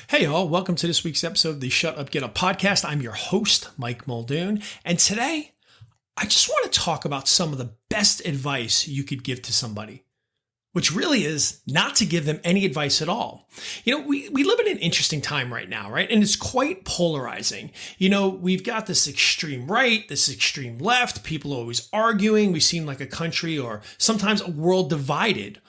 Hey, all, welcome to this week's episode of the Shut Up, Get Up podcast. I'm your host, Mike Muldoon, and today I just want to talk about some of the best advice you could give to somebody, which really is not to give them any advice at all. We live in an interesting time right now, right? And it's quite polarizing. We've got this extreme right, this extreme left, people always arguing. We seem like a country or sometimes a world divided.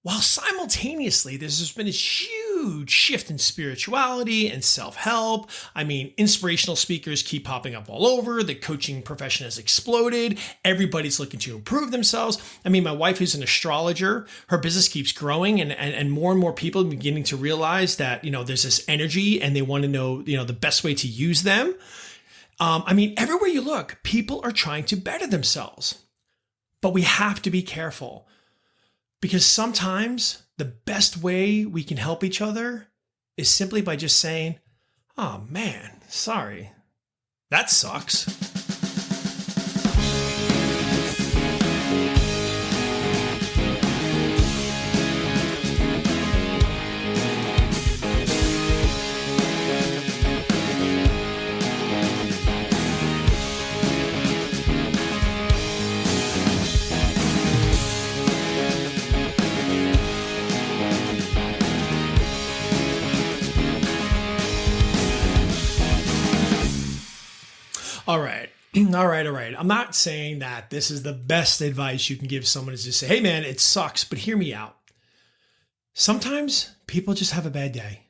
While simultaneously, there's just been this huge shift in spirituality and self-help. Inspirational speakers keep popping up all over. The coaching profession has exploded. Everybody's looking to improve themselves. My wife, who's an astrologer, her business keeps growing and more people are beginning to realize that, there's this energy and they want to know, the best way to use them. Everywhere you look, people are trying to better themselves. But we have to be careful. Because sometimes the best way we can help each other is simply by just saying, "Oh man, sorry. That sucks." All right. I'm not saying that this is the best advice you can give someone is just say, "Hey man, it sucks, but hear me out." Sometimes people just have a bad day.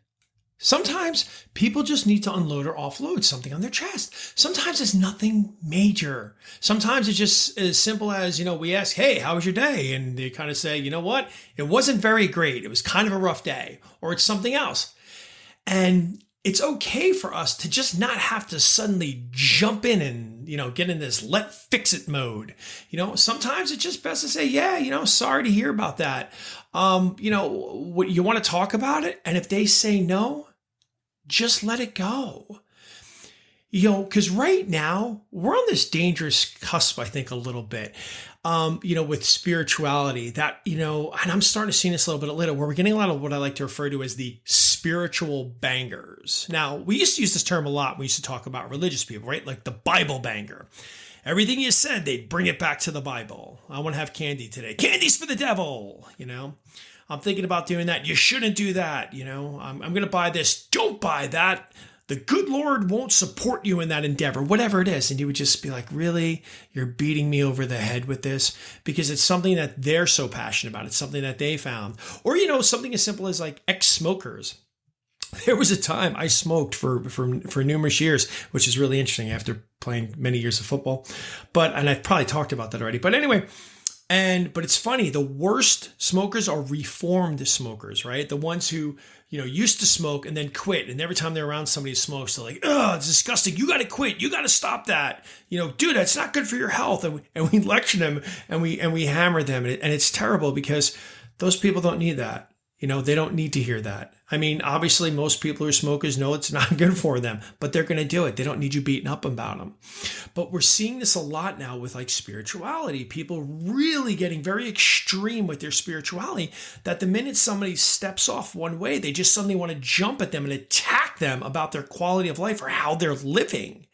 Sometimes people just need to unload or offload something on their chest. Sometimes it's nothing major. Sometimes it's just as simple as, we ask, "Hey, how was your day?" And they kind of say, "You know what? It wasn't very great. It was kind of a rough day," or it's something else. And it's okay for us to just not have to suddenly jump in and, get in this let fix it mode. Sometimes it's just best to say, "Yeah, sorry to hear about that. What you want to talk about it?" And if they say no, just let it go. Because right now we're on this dangerous cusp, I think, a little bit, with spirituality that, and I'm starting to see this a little bit later where we're getting a lot of what I like to refer to as the spiritual bangers. Now, we used to use this term a lot. We used to talk about religious people, right? Like the Bible banger. Everything you said, they'd bring it back to the Bible. "I want to have candy today. Candy's for the devil." I'm thinking about doing that. "You shouldn't do that." I'm going to buy this. "Don't buy that. The good Lord won't support you in that endeavor," whatever it is. And you would just be like, "Really? You're beating me over the head with this?" Because it's something that they're so passionate about. It's something that they found. Or, something as simple as like ex-smokers. There was a time I smoked for numerous years, which is really interesting after playing many years of football. And I've probably talked about that already. But anyway, but it's funny, the worst smokers are reformed smokers, right? The ones who, used to smoke and then quit. And every time they're around somebody who smokes, they're like, "Oh, it's disgusting. You got to quit. You got to stop that. Dude, that's not good for your health." And we lecture them and we hammer them. And it's terrible because those people don't need that. They don't need to hear that. Obviously, most people who are smokers know it's not good for them, but they're going to do it. They don't need you beating up about them. But we're seeing this a lot now with like spirituality. People really getting very extreme with their spirituality that the minute somebody steps off one way, they just suddenly want to jump at them and attack them about their quality of life or how they're living.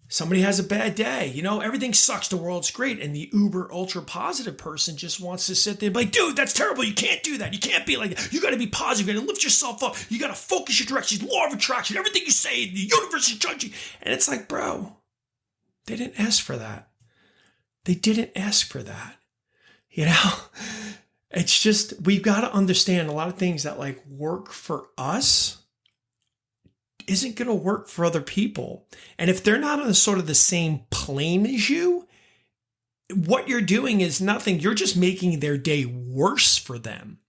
Somebody has a bad day, everything sucks, the world's great. And the uber ultra positive person just wants to sit there and be like, "Dude, that's terrible. You can't do that. You can't be like that. You got to be positive. You got to lift yourself up. You got to focus your direction, law of attraction, everything you say, the universe is judging." And it's like, bro, they didn't ask for that. They didn't ask for that. It's just, we've got to understand a lot of things that like work for us isn't going to work for other people. And if they're not on sort of the same plane as you, what you're doing is nothing. You're just making their day worse for them.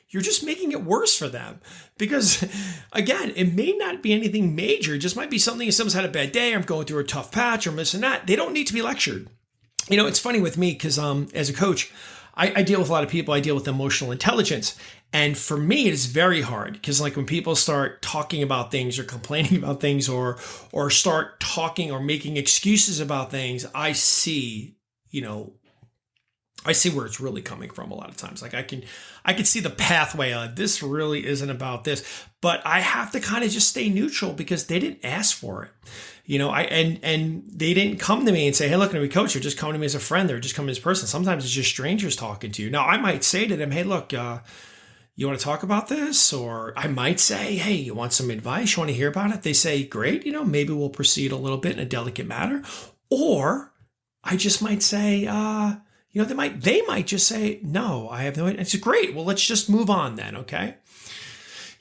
You're just making it worse for them because, again, it may not be anything major. It just might be something if someone's had a bad day, I'm going through a tough patch or I'm this and that. They don't need to be lectured. It's funny with me because as a coach, I deal with a lot of people. I deal with emotional intelligence. And for me, it is very hard because like when people start talking about things or complaining about things or start talking or making excuses about things, I see, I see where it's really coming from a lot of times. Like I can see the pathway on this really isn't about this, but I have to kind of just stay neutral because they didn't ask for it. And they didn't come to me and say, hey, look, let me coach. They're just coming to me as a friend. They're just coming as a person. Sometimes it's just strangers talking to you. Now I might say to them, hey, look, you want to talk about this? Or I might say, hey, you want some advice? You want to hear about it? They say, great, maybe we'll proceed a little bit in a delicate matter. Or I just might say, they might just say, no, I have no idea. It's great. Well, let's just move on then. Okay.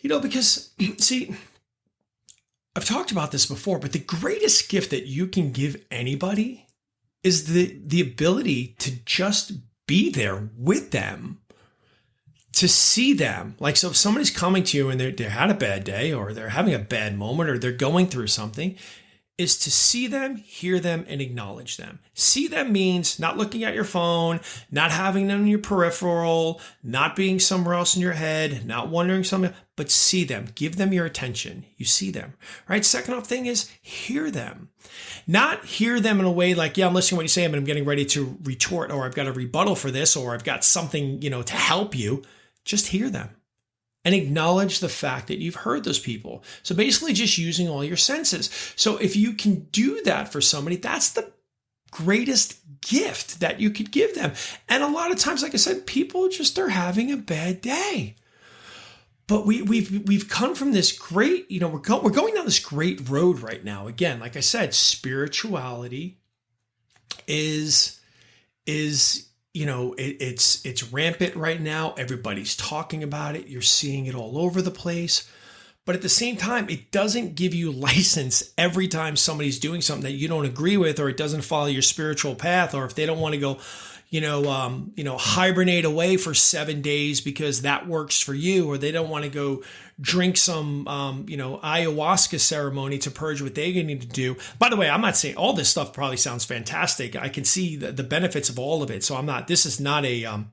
Because see, I've talked about this before, but the greatest gift that you can give anybody is the ability to just be there with them, to see them. Like, so if somebody's coming to you and they had a bad day or they're having a bad moment or they're going through something, is to see them, hear them, and acknowledge them. See them means not looking at your phone, not having them in your peripheral, not being somewhere else in your head, not wondering something, but see them. Give them your attention. You see them, right? Second off thing is hear them. Not hear them in a way like, yeah, I'm listening to what you say, but I'm getting ready to retort, or I've got a rebuttal for this, or I've got something, to help you. Just hear them. And acknowledge the fact that you've heard those people. So basically just using all your senses. So if you can do that for somebody, that's the greatest gift that you could give them. And a lot of times, like I said, people just are having a bad day. But we've come from this great, we're going down this great road right now. Again, like I said, spirituality is it's rampant right now. Everybody's talking about it. You're seeing it all over the place. But at the same time, it doesn't give you license every time somebody's doing something that you don't agree with, or it doesn't follow your spiritual path, or if they don't want to go, hibernate away for 7 days because that works for you, or they don't want to go drink some, ayahuasca ceremony to purge what they need to do. By the way, I'm not saying all this stuff probably sounds fantastic. I can see the benefits of all of it. So this is not a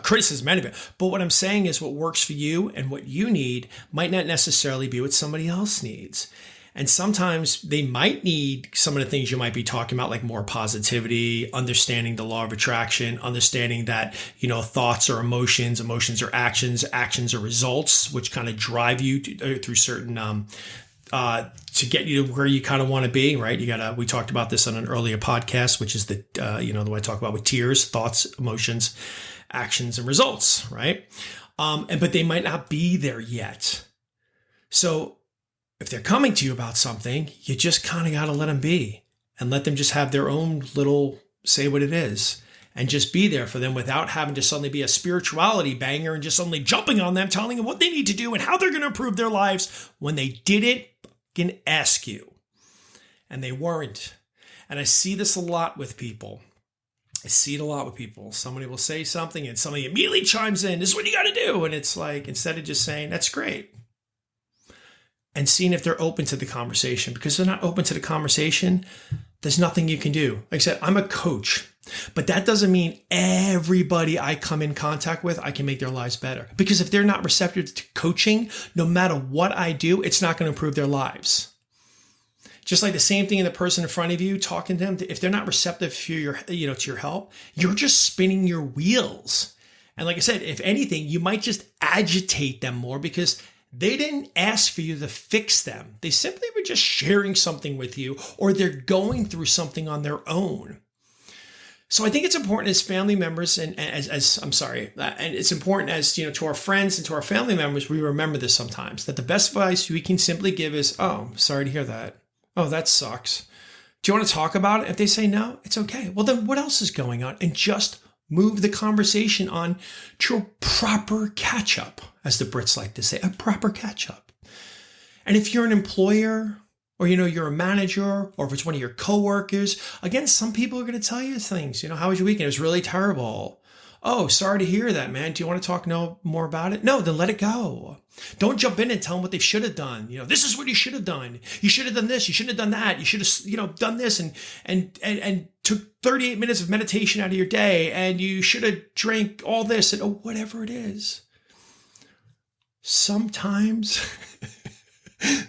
criticism of it. But what I'm saying is what works for you and what you need might not necessarily be what somebody else needs. And sometimes they might need some of the things you might be talking about, like more positivity, understanding the law of attraction, understanding that, thoughts are emotions, emotions are actions, actions are results, which kind of drive you through certain, to get you to where you kind of want to be, right? We talked about this on an earlier podcast, which is the way I talk about with tiers, thoughts, emotions, actions, and results, right? But they might not be there yet. So if they're coming to you about something, you just kind of got to let them be and let them just have their own little say what it is and just be there for them without having to suddenly be a spirituality banger and just suddenly jumping on them, telling them what they need to do and how they're going to improve their lives when they didn't fucking ask you and they weren't. And I see this a lot with people. Somebody will say something and somebody immediately chimes in, this is what you got to do. And it's like, instead of just saying, that's great, and seeing if they're open to the conversation, because if they're not open to the conversation, there's nothing you can do. Like I said, I'm a coach, but that doesn't mean everybody I come in contact with, I can make their lives better. Because if they're not receptive to coaching, no matter what I do, it's not going to improve their lives. Just like the same thing in the person in front of you, talking to them, if they're not receptive to your help, you're just spinning your wheels. And like I said, if anything, you might just agitate them more because they didn't ask for you to fix them. They simply were just sharing something with you, or they're going through something on their own. So I think it's important as family members and and it's important as, to our friends and to our family members, we remember this sometimes, that the best advice we can simply give is, oh, sorry to hear that. Oh, that sucks. Do you want to talk about it? If they say no, it's okay. Well, then what else is going on? And just move the conversation on to a proper catch up, as the Brits like to say, a proper catch up. And if you're an employer, or, you're a manager, or if it's one of your coworkers, again, some people are going to tell you things. How was your weekend? It was really terrible. Oh, sorry to hear that, man. Do you want to talk more about it? No, then let it go. Don't jump in and tell them what they should have done. This is what you should have done. You should have done this. You shouldn't have done that. You should have, done this and took 38 minutes of meditation out of your day, and you should have drank all this and whatever it is. Sometimes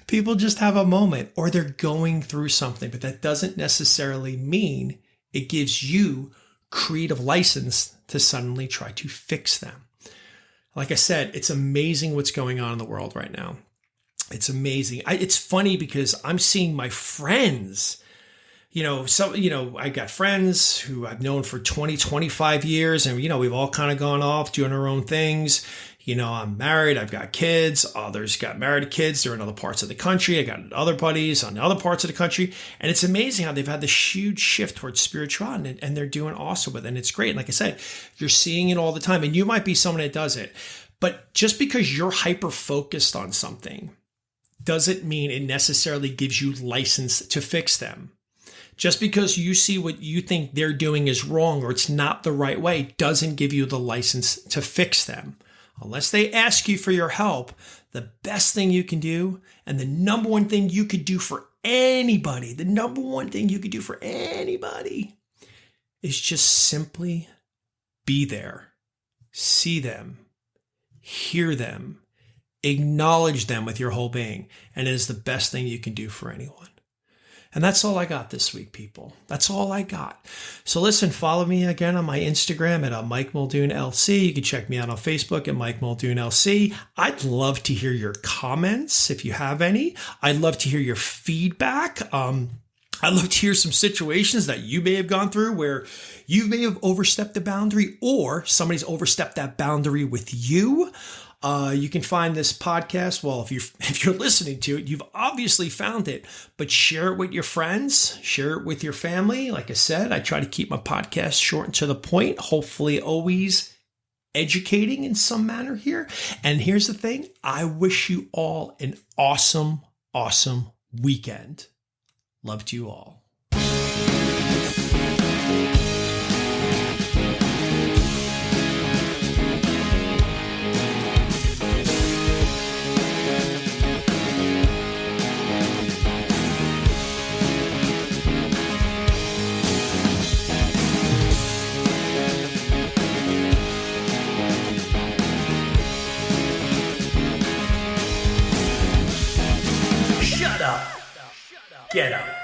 people just have a moment, or they're going through something, but that doesn't necessarily mean it gives you creative license to suddenly try to fix them. Like I said, it's amazing what's going on in the world right now. It's amazing. It's funny because I'm seeing my friends, I got friends who I've known for 20, 25 years, and, we've all kind of gone off doing our own things. I'm married. I've got kids. Others got married kids. They're in other parts of the country. I got other buddies on the other parts of the country. And it's amazing how they've had this huge shift towards spirituality, and they're doing awesome with it. And it's great. And like I said, you're seeing it all the time, and you might be someone that does it. But just because you're hyper-focused on something doesn't mean it necessarily gives you license to fix them. Just because you see what you think they're doing is wrong or it's not the right way doesn't give you the license to fix them. Unless they ask you for your help, the best thing you can do, and the number one thing you could do for anybody, is just simply be there, see them, hear them, acknowledge them with your whole being. And it is the best thing you can do for anyone. And that's all I got this week, people. That's all I got. So listen, follow me again on my Instagram at Mike Muldoon LC. You can check me out on Facebook at Mike Muldoon LC. I'd love to hear your comments if you have any. I'd love to hear your feedback. I'd love to hear some situations that you may have gone through where you may have overstepped the boundary or somebody's overstepped that boundary with you. You can find this podcast. Well, if you're listening to it, you've obviously found it, but share it with your friends, share it with your family. Like I said, I try to keep my podcast short and to the point, hopefully always educating in some manner here. And here's the thing. I wish you all an awesome, awesome weekend. Love to you all. Get up.